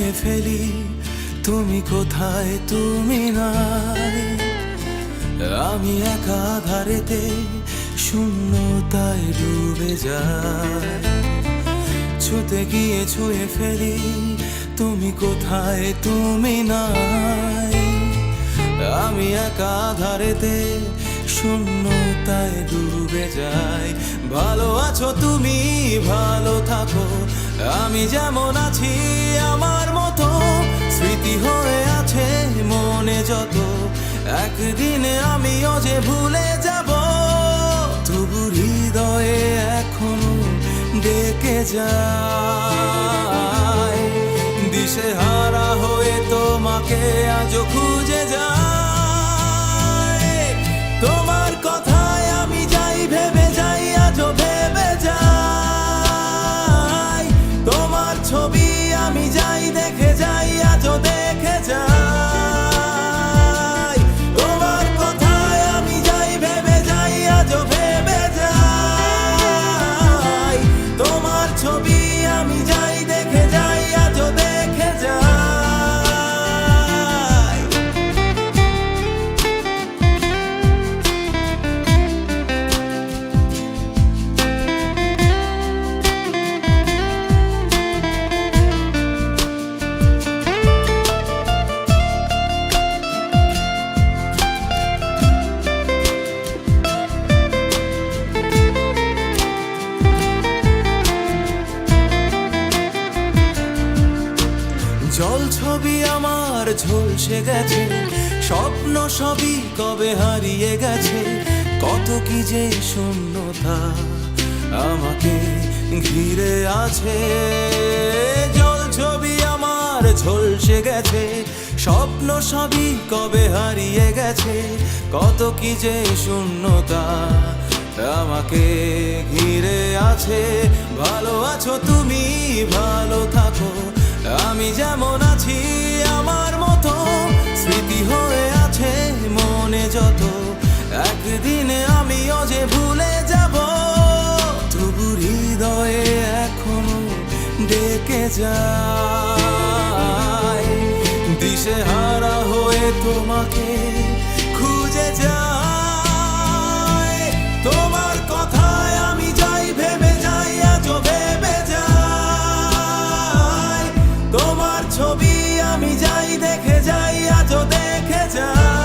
ছুঁয়ে ফেলি, তুমি কোথায় তুমি নাই। আমি একা ধারেতে শূন্যতায় ডুবে যাই, ছুঁতে গিয়ে ছুঁয়ে ফেলি, তুমি কোথায় তুমি নাই। আমি একা ধারেতে শূন্যতায় ডুবে যাই। ভালো আছো তুমি, ভালো থাকো, আমি যেমন আছি আমার মতো। স্মৃতি হয়ে আছে মনে যত, একদিনে আমিও যে ভুলে যাব। তবু হৃদয়ে এখনো ডেকে যায়, দিশেহারা হয়ে তোমাকে আজও খুঁজে যায়। তোমার কথায় আমি যাই ভেবে যাই, আজও ভেবে যাই। তোমার ছবি আমি যাই দেখে যাই, আজও দেখে যাই। তোমার কথায় আমি যাই ভেবে যাই, আজও ভেবে যাই। তোমার ছবি আমি যাই দেখে যাই, আজও দেখে যাই। জল ছবি আমার ঝলসে গেছে, স্বপ্ন সবই কবে হারিয়ে গেছে। কত কি যে শূন্যতা আমাকে ঘিরে আছে। জল ছবি আমার ঝলসে গেছে, স্বপ্ন সবই কবে হারিয়ে গেছে। কত কি যে শূন্যতা আমাকে ঘিরে আছে। ভালো আছো তুমি, ভালো থাকো, আমি যেমন আছি আমার মতো। স্মৃতি হয়ে আছে মনে যত, একদিনে আমিও যে ভুলে যাব। তবু হৃদয়ে এখনো ডেকে যায়, দিশেহারা হয়ে তোমাকে খুঁজে যাই। তোমার কথায় আমি যাই ভেবে যাই, আজও ভেবে যাই। তোমার ছবি আমি যাই দেখে যাই, আজও দেখে যাই।